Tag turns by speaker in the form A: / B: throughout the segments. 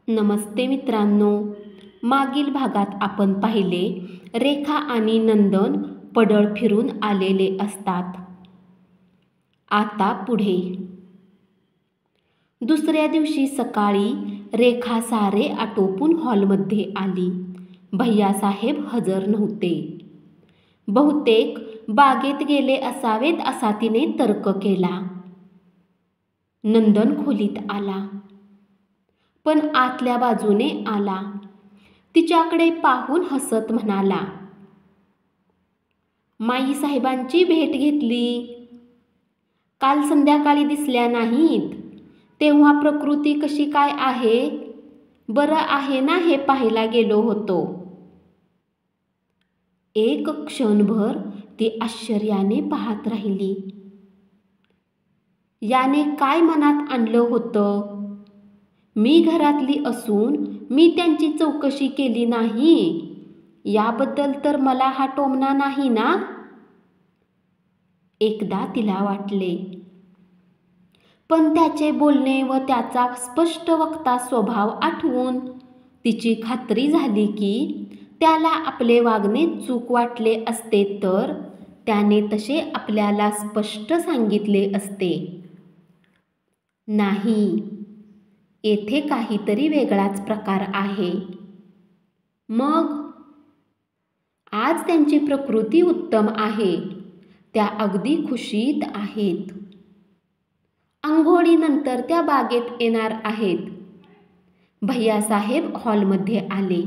A: नमस्ते मित्रांनो. मागील भागात आपण पाहिले रेखा आणि नंदन पडळ फिरून आलेले असतात. आता पुढे. दुसऱ्या दिवशी सकाळी रेखा सारे आटोपून हॉलमध्ये आली. भैयासाहेब हजर नव्हते. बहुतेक बागेत गेले असावेत असा तिने तर्क केला. नंदन खोलीत आला, पण आतल्या बाजूने आला. तिच्याकडे पाहून हसत म्हणाला, माईसाहेबांची भेट घेतली. काल संध्याकाळी दिसल्या नाहीत. तेव्हा प्रकृती कशी काय आहे, बरं आहे ना हे पाहायला गेलो होतो. एक क्षणभर ती आश्चर्याने पाहत राहिली. याने काय मनात आणलं होतं? मी घरातली असून मी त्यांची चौकशी केली नाही याबद्दल तर मला हा टोमणा नाही ना? एकदा तिला वाटले. पण त्याचे बोलणे व त्याचा स्पष्ट वक्ता स्वभाव आठवून तिची खात्री झाली की त्याला आपले वागणे चूक वाटले असते तर त्याने तसे आपल्याला स्पष्ट सांगितले असते. नाही, येथे काहीतरी वेगळाच प्रकार आहे. मग आज त्यांची प्रकृती उत्तम आहे. त्या अगदी खुशीत आहेत. अंघोळीनंतर त्या बागेत येणार आहेत. भैयासाहेब हॉलमध्ये आले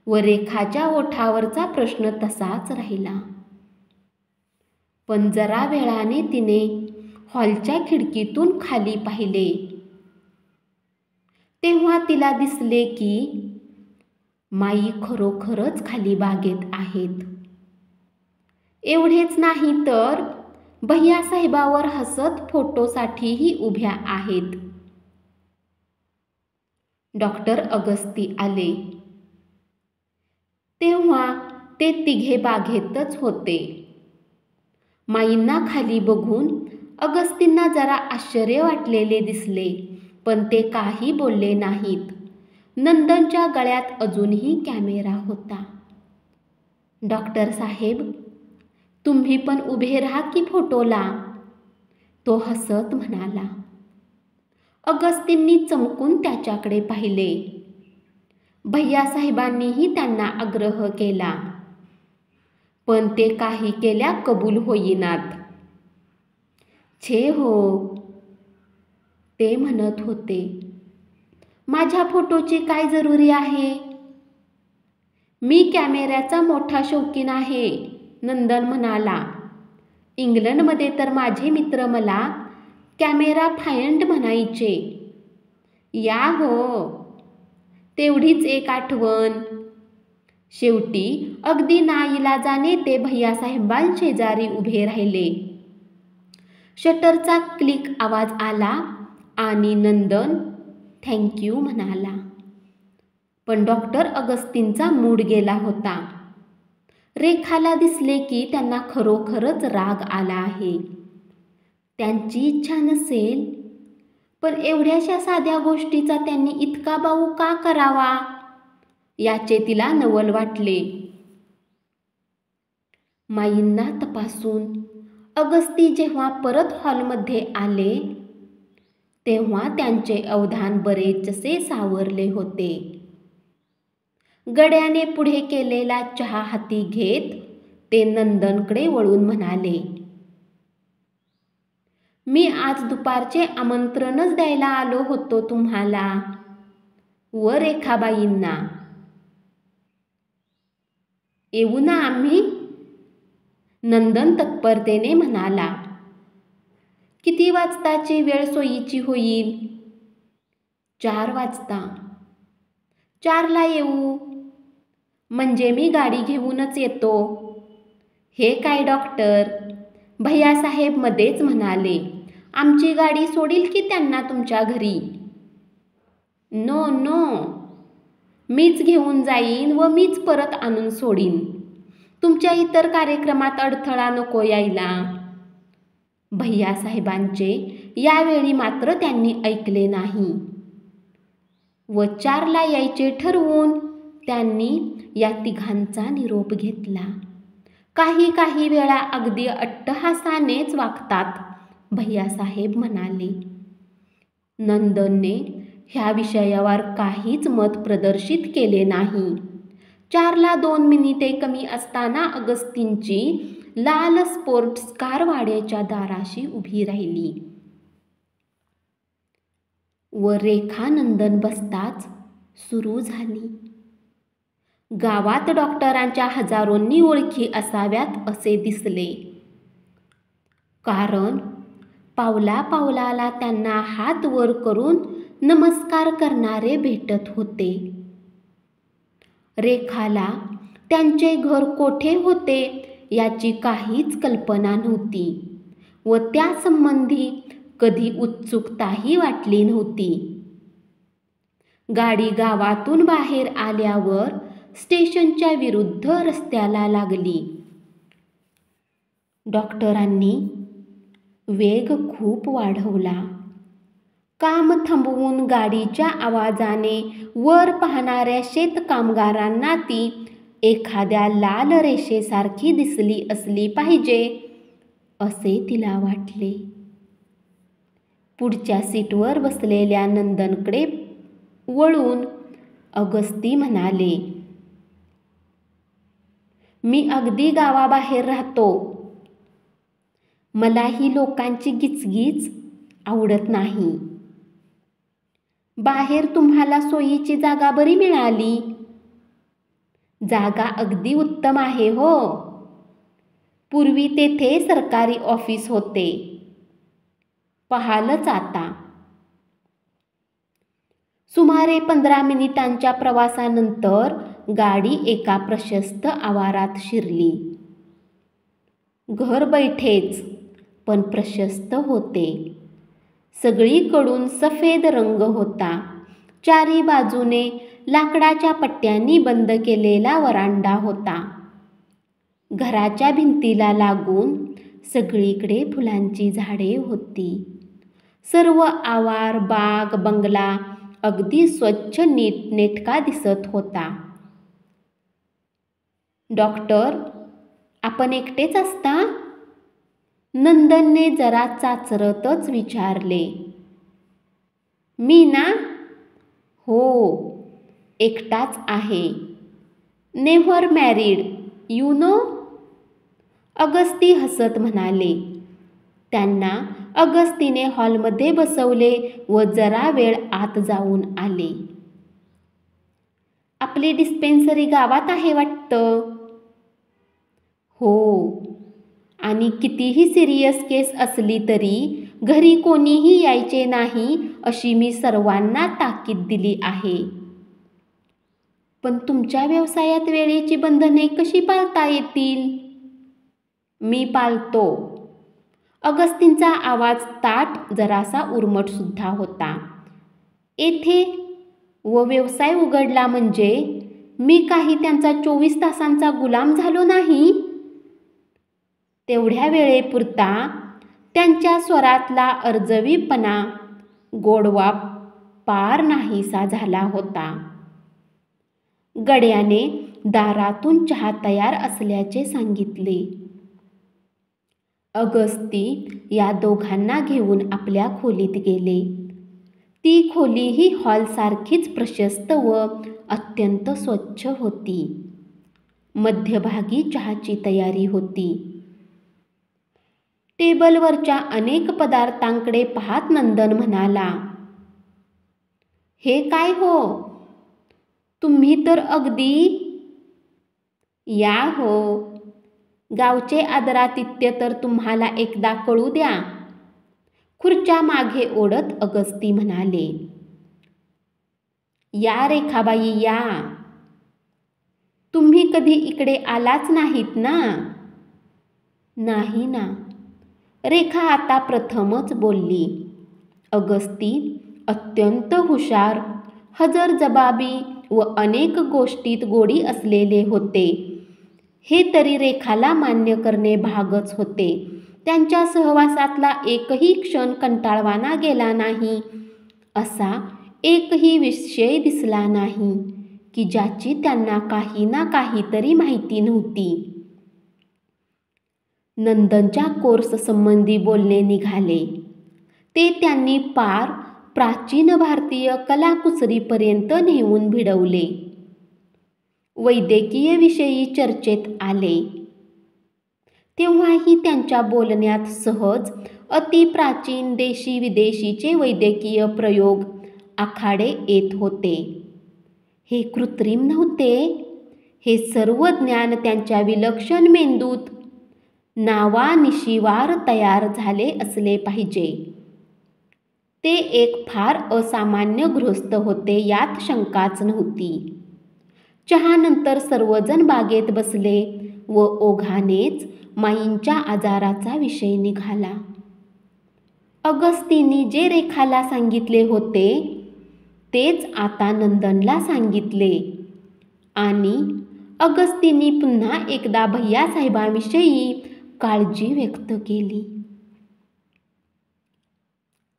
A: व रेखाच्या ओठावरचा प्रश्न तसाच राहिला. पण जरा वेळाने तिने हॉलच्या खिडकीतून खाली पाहिले. तेव्हा तिला दिसले की माई खरोखरच खाली बागेत आहेत. एवढेच नाही तर भैयासाहेबावर हसत फोटोसाठीही उभ्या आहेत. डॉक्टर अगस्ती आले तेव्हा ते तिघे बागेतच होते. माईंना खाली बघून अगस्तींना जरा आश्चर्य वाटलेले दिसले, पण ते काही बोलले नाहीत. नंदनच्या गळ्यात अजूनही कॅमेरा होता. डॉक्टर साहेब, तुम्ही पण उभे राहा की फोटोला, तो हसत म्हणाला. अगस्तींनी चमकून त्याच्याकडे पाहिले. भैयासाहेबांनीही त्यांना आग्रह केला, पण ते काही केल्या कबूल होईनात. छे हो, ते म्हणत होते. माझ्या फोटोची काय जरुरी आहे? मी कॅमेऱ्याचा मोठा शौकीन आहे, नंदन म्हणाला. इंग्लंडमध्ये तर माझे मित्र मला कॅमेरा फायंड म्हणायचे. या हो, तेवढीच एक आठवण. शेवटी अगदी नाईलाजाने ते भैयासाहेबांशेजारी उभे राहिले. शटरचा क्लिक आवाज आला आणि नंदन थँक्यू म्हणाला. पण डॉक्टर अगस्तींचा मूड गेला होता. रेखाला दिसले की त्यांना खरोखरच राग आला आहे. त्यांची इच्छा नसेल, पण एवढ्याशा साध्या गोष्टीचा त्यांनी इतका बाऊ का करावा याचे तिला नवल वाटले. माईंना तपासून अगस्ती जेव्हा परत हॉलमध्ये आले तेव्हा त्यांचे अवधान बरेचसे सावरले होते. गड्याने पुढे केलेला चहा हाती घेत ते नंदनकडे वळून म्हणाले, मी आज दुपारचे आमंत्रणच द्यायला आलो होतो तुम्हाला व रेखाबाईंना. येऊ ना आम्ही? नंदन तत्परतेने म्हणाला. किती वाजताची वेळ सोयीची होईल? 4 वाजता. 4ला येऊ? म्हणजे मी गाडी घेऊनच येतो. हे काय डॉक्टर, भैयासाहेब मध्येच म्हणाले. आमची गाडी सोडील की त्यांना तुमच्या घरी? नो नो, मीच घेऊन जाईन व मीच परत आणून सोडीन. तुमच्या इतर कार्यक्रमात अडथळा नको यायला. भैयासाहेबांचे यावेळी मात्र त्यांनी ऐकले नाही. व 4ला यायचे ठरवून त्यांनी या तिघांचा निरोप घेतला. काही वेळा अगदी अट्टहासानेच वागतात, भैयासाहेब म्हणाले. नंदनने ह्या विषयावर काहीच मत प्रदर्शित केले नाही. 4ला 2 मिनिटे कमी असताना अगस्तीनची लाल स्पोर्ट्स कार वाड्याच्या दाराशी उभी राहिली व रेखा नंदन बसताच सुरू झाली. गावात डॉक्टरांच्या हजारोंनी ओळखी असाव्यात असे दिसले, कारण पावलाला त्यांना हात वर करून नमस्कार करणारे भेटत होते. रेखाला त्यांचे घर कोठे होते याची काहीच कल्पना नव्हती व त्यासंबंधी कधी उत्सुकताही वाटली नव्हती. गाडी गावातून बाहेर आल्यावर स्टेशनच्या विरुद्ध रस्त्याला लागली. डॉक्टरांनी वेग खूप वाढवला. काम थांबवून गाडीच्या आवाजाने वर पाहणाऱ्या शेतकामगारांना ती एखाद्या लाल रेषेसारखी दिसली असली पाहिजे असे तिला वाटले. पुढच्या सीटवर बसलेल्या नंदनकडे वळून अगस्ती म्हणाले, मी अगदी गावाबाहेर राहतो. मला ही लोकांची गिचगीच आवडत नाही. बाहेर तुम्हाला सोयीची जागा बरी मिळाली. जागा अगदी उत्तम आहे हो. पूर्वी तेथे सरकारी ऑफिस होते. पाहालच आता. सुमारे 15 मिनिटांच्या प्रवासानंतर गाडी एका प्रशस्त आवारात शिरली. घर बैठेच पण प्रशस्त होते. सगळीकडून सफेद रंग होता. चारी बाजूने लाकडाच्या पट्ट्यांनी बंद केलेला वरांडा होता. घराच्या भिंतीला लागून सगळीकडे फुलांची झाडे होती. सर्व आवार, बाग, बंगला अगदी स्वच्छ नीटनेटका दिसत होता. डॉक्टर, आपण एकटेच असता? नंदनने जरा चाचरतच विचारले. मी ना? हो, एकटाच आहे. Never married, you know. Agasti हसत म्हणाले. त्यांना अगस्तीने हॉलमध्ये बसवले व जरा वेळ आत जाऊन आले. आपली डिस्पेन्सरी गावात आहे वाटतं. हो, आणि कितीही सिरियस केस असली तरी घरी कोणीही यायचे नाही अशी मी सर्वांना ताकीद दिली आहे. पण तुमच्या व्यवसायात वेळेची बंधने कशी पाळता येतील? मी पाळतो. अगस्तींचा आवाज ताठ, जरासा उर्मट सुद्धा होता. येथे व व्यवसाय उघडला म्हणजे मी काही त्यांचा 24 तासांचा गुलाम झालो नाही. तेवढ्या वेळेपुरता त्यांच्या स्वरातला अर्जवीपणा, गोडवा पार नाहीसा झाला होता. गड्याने दारातून चहा तयार असल्याचे सांगितले. अगस्ती या दोघांना घेऊन आपल्या खोलीत गेले. ती खोलीही हॉलसारखीच प्रशस्त व अत्यंत स्वच्छ होती. मध्यभागी चहाची तयारी होती. टेबलवरच्या अनेक पदार्थांकडे पाहत नंदन म्हणाला, हे काय हो? तुम्ही तर अगदी. या हो, गावचे आदरातिथ्य तर तुम्हाला एकदा कळू द्या. खुर्च्या मागे ओढत अगस्ती म्हणाले. या रेखाबाई या. तुम्ही कधी इकडे आलाच नाहीत ना? नाही ना. रेखा आता प्रथमच बोलली. अगस्ती अत्यंत हुशार, हजरजबाबी व अनेक गोष्टीत गोडी असलेले होते. हे तरी रेखाला मान्य करणे भागच होते. त्यांच्या सहवासातला एकही क्षण कंटाळवाणा गेला नाही. असा एकही विषय दिसला नाही की ज्याची त्यांना काही ना काहीतरी माहिती नव्हती. नंदनच्या कोर्स संबंधी बोलणे निघाले. ते त्यांनी पार प्राचीन भारतीय कलाकुसरीपर्यंत नेऊन भिडवले. वैद्यकीय विषयी चर्चेत आले. तेव्हाही त्यांच्या बोलण्यात सहज अतिप्राचीन देशी विदेशीचे वैद्यकीय प्रयोग आखाडे येत होते. हे कृत्रिम नव्हते. हे सर्व ज्ञान त्यांच्या विलक्षण मेंदूत नावानिशिवार तयार झाले असले पाहिजे. ते एक फार असामान्य गृहस्थ होते यात शंकाच नव्हती. चहानंतर सर्वजण बागेत बसले व ओघानेच माईंच्या आजाराचा विषय निघाला. अगस्तींनी जे रेखाला सांगितले होते तेच आता नंदनला सांगितले आणि अगस्तींनी पुन्हा एकदा भैय्यासाहेबांविषयी काळजी व्यक्त केली.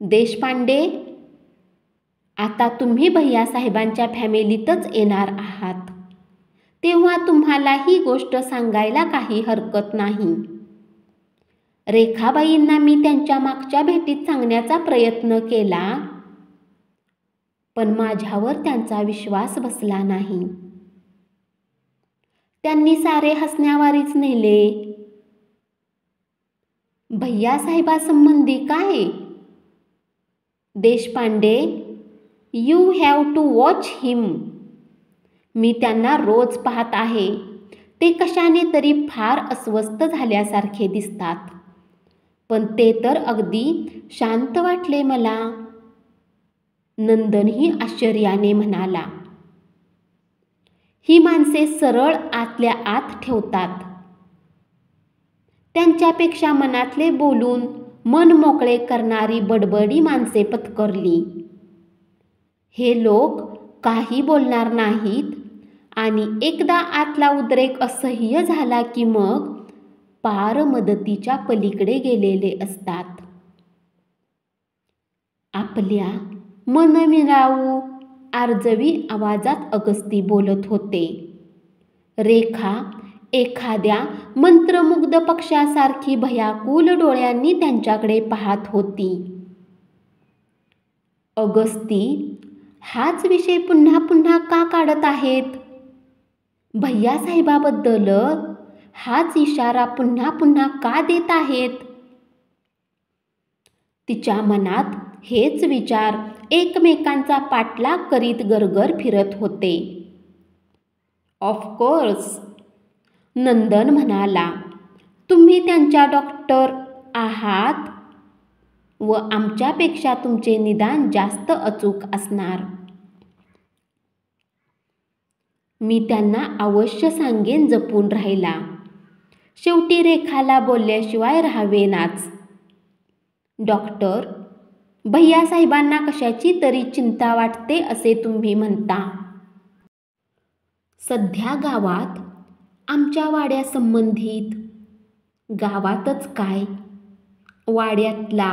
A: देशपांडे, आता तुम्ही भैय्यासाहेबांच्या फॅमिलीतच येणार आहात, तेव्हा तुम्हाला ही गोष्ट सांगायला काही हरकत नाही. रेखाबाईंना मी त्यांच्या मागच्या भेटीत सांगण्याचा प्रयत्न केला, पण माझ्यावर त्यांचा विश्वास बसला नाही. त्यांनी सारे हसण्यावारीच नेले. भैय्यासाहेबांसंबंधी काय? Deshpande, you have to watch him. मी त्यांना रोज पाहत आहे. ते कशाने तरी फार अस्वस्थ झाल्यासारखे दिसतात, पण ते तर अगदी शांत वाटले मला. नंदनही आश्चर्याने म्हणाला, ही माणसे सरळ आतल्या आत ठेवतात. त्यांच्यापेक्षा मनातले बोलून मन मोकळे करणारी बडबडी माणसे पत्करली. हे लोक काही बोलणार नाहीत आणि एकदा आतला उद्रेक असह्य झाला की मग पार मदतीच्या पलीकडे गेलेले असतात. आपल्या मनमिळावू आर्जवी आवाजात अगस्ती बोलत होते. रेखा एखाद्या मंत्रमुग्ध पक्ष्यासारखी भयाकुल डोळ्यांनी त्यांच्याकडे पाहत होती. अगस्ती हाच विषय पुन्हा पुन्हा का काढत आहेत? भैय्यासाहेबाबद्दल हाच इशारा पुन्हा पुन्हा का देत आहेत? तिच्या मनात हेच विचार एकमेकांचा पाठलाग करीत गरगर फिरत होते. ऑफकोर्स, नंदन म्हणाला, तुम्ही त्यांच्या डॉक्टर आहात व आमच्यापेक्षा तुमचे निदान जास्त अचूक असणार. मी त्यांना अवश्य सांगेन जपून राहायला. शेवटी रेखाला बोलल्याशिवाय राहावेनाच. डॉक्टर, भैय्यासाहेबांना कशाची तरी चिंता वाटते असे तुम्ही म्हणता. सध्या गावात आमच्या वाड्यासंबंधित, गावातच काय, वाड्यातला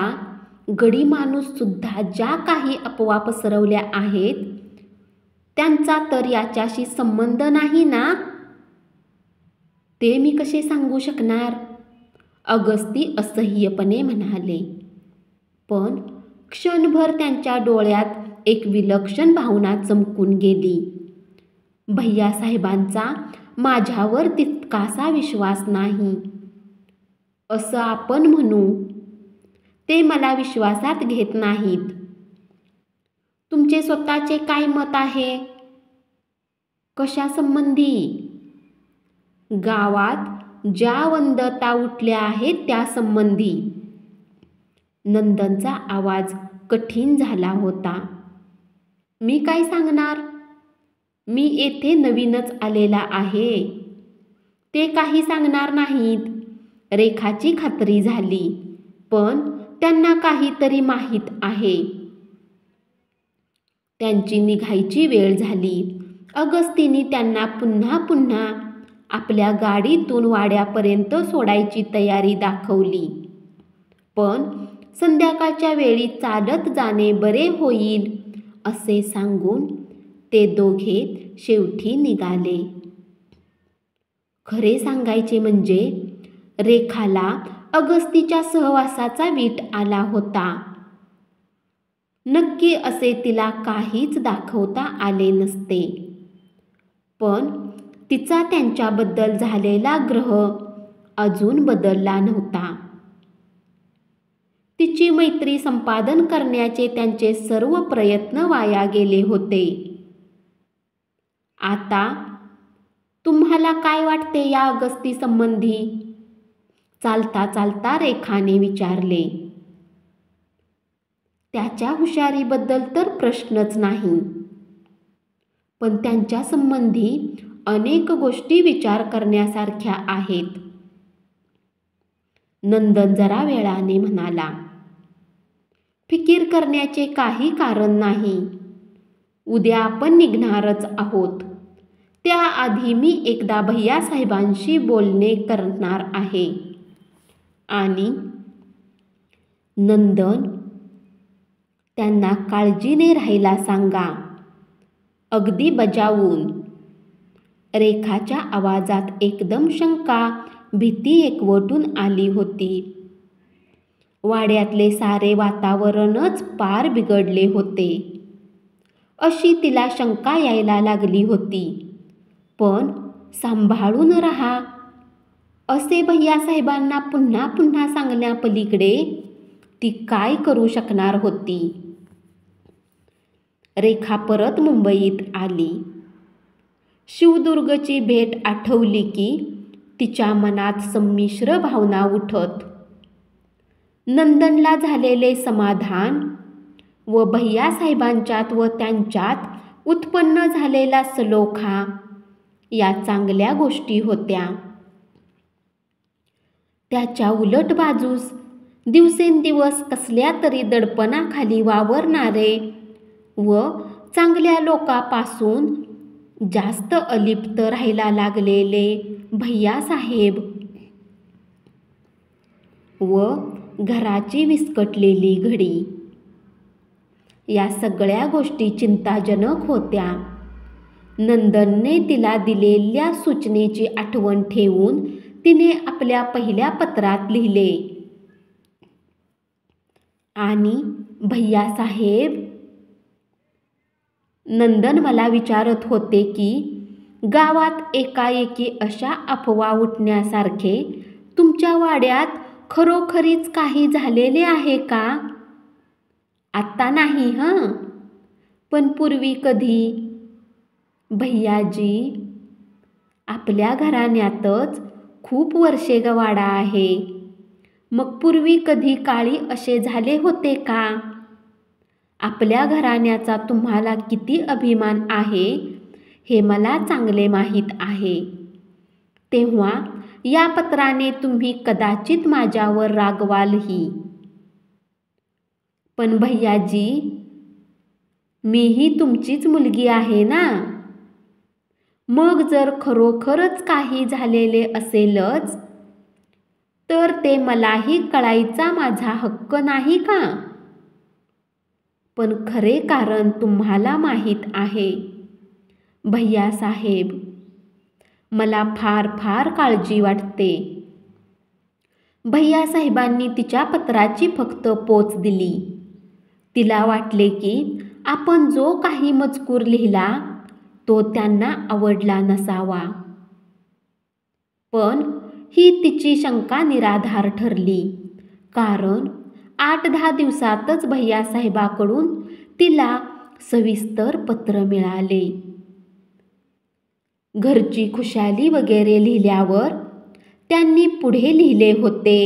A: गडी माणूससुद्धा ज्या काही अफवा पसरवल्या आहेत त्यांचा तर याच्याशी संबंध नाही ना? ते मी कसे सांगू शकणार? अगस्ती असह्यपणे म्हणाले. पण क्षणभर त्यांच्या डोळ्यात एक विलक्षण भावना चमकून गेली. भैय्यासाहेबांचा माझ्यावर तितकासा विश्वास नाही असं आपण म्हणू. ते मला विश्वासात घेत नाहीत. तुमचे स्वतःचे काय मत आहे? कशासंबंधी? गावात ज्या वदंता उठल्या आहेत त्यासंबंधी. नंदनचा आवाज कठीण झाला होता. मी काय सांगणार? मी येथे नवीनच आलेला आहे. ते काही सांगणार नाहीत. रेखाची खात्री झाली, पण त्यांना काहीतरी माहीत आहे. त्यांची निघायची वेळ झाली. अगस्तींनी त्यांना पुन्हा पुन्हा आपल्या गाडीतून वाड्यापर्यंत सोडायची तयारी दाखवली, पण संध्याकाळच्या वेळी चालत जाणे बरे होईल असे सांगून ते दोघे शेवटी निघाले. खरे सांगायचे म्हणजे रेखाला अगस्तीच्या सहवासाचा वीट आला होता. नक्की असे तिला काहीच दाखवता आले नसते, पण तिचा त्यांच्याबद्दल झालेला ग्रह अजून बदलला नव्हता. तिची मैत्री संपादन करण्याचे त्यांचे सर्व प्रयत्न वाया गेले होते. आता तुम्हाला काय वाटते या अगस्ती संबंधी? चालता चालता रेखाने विचारले. त्याच्या हुशारीबद्दल तर प्रश्नच नाही, पण त्यांच्या संबंधी अनेक गोष्टी विचार करण्यासारख्या आहेत. नंदन जरा वेळाने म्हणाला. फिकीर करण्याचे काही कारण नाही. उद्या आपण निघणारच आहोत. त्याआधी मी एकदा भैयासाहेबांशी बोलणे करणार आहे. आणि नंदन, त्यांना काळजीने राहायला सांगा, अगदी बजावून. रेखाच्या आवाजात एकदम शंका, भीती एकवटून आली होती. वाड्यातले सारे वातावरणच पार बिघडले होते अशी तिला शंका यायला लागली होती. पण सांभाळून राहा असे भैयासाहेबांना पुन्हा पुन्हा सांगण्यापलीकडे ती काय करू शकणार होती? रेखा परत मुंबईत आली. शिवदुर्गची भेट आठवली की तिच्या मनात संमिश्र भावना उठत. नंदनला झालेले समाधान व भैयासाहेबांच्यात व त्यांच्यात उत्पन्न झालेला सलोखा या चांगल्या गोष्टी होत्या. त्याच्या उलट बाजूस दिवसेंदिवस कसल्या तरी दडपणाखाली वावरणारे व चांगल्या लोकांपासून जास्त अलिप्त राहायला लागलेले भैयासाहेब व घराची विस्कटलेली घडी, या सगळ्या गोष्टी चिंताजनक होत्या. नंदनने तिला दिलेल्या सूचनेची आठवण ठेवून तिने आपल्या पहिल्या पत्रात लिहिले. आणि भैयासाहेब, नंदन मला विचारत होते की गावात एकाएकी अशा अफवा उठण्यासारखे तुमच्या वाड्यात खरोखरीच काही झालेले आहे का? आत्ता नाही हं, पण पूर्वी कधी? भैयाजी, आपल्या घराण्यातच खूप वर्षे वाडा आहे. मग पूर्वी कधी काळी असे झाले होते का? आपल्या घराण्याचा तुम्हाला किती अभिमान आहे हे मला चांगले माहीत आहे. तेव्हा या पत्राने तुम्ही कदाचित माझ्यावर रागवालही. पण भैयाजी, मीही तुमचीच मुलगी आहे ना. मग जर खरोखरच काही झालेले असेलच तर ते मलाही कळायचा माझा हक्क नाही का? पण खरे कारण तुम्हाला माहीत आहे भैयासाहेब. मला फार फार काळजी वाटते. भैयासाहेबांनी तिच्या पत्राची फक्त पोच दिली. तिला वाटले की आपण जो काही मजकूर लिहिला तो त्यांना आवडला नसावा. पण ही तिची शंका निराधार ठरली, कारण 8-10 दिवसातच भैयासाहेबाकडून तिला सविस्तर पत्र मिळाले. घरची खुशाली वगैरे लिहिल्यावर त्यांनी पुढे लिहिले होते.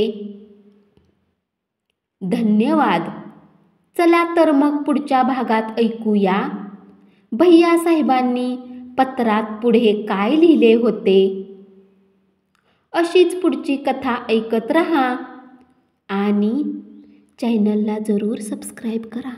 A: धन्यवाद. चला तर मग पुढच्या भागात ऐकूया भैयासाहेबांनी पत्रात पुढे काय लिहिले होते. अशीच पुढची कथा ऐकत रहा आणि चॅनलला जरूर सबस्क्राईब करा.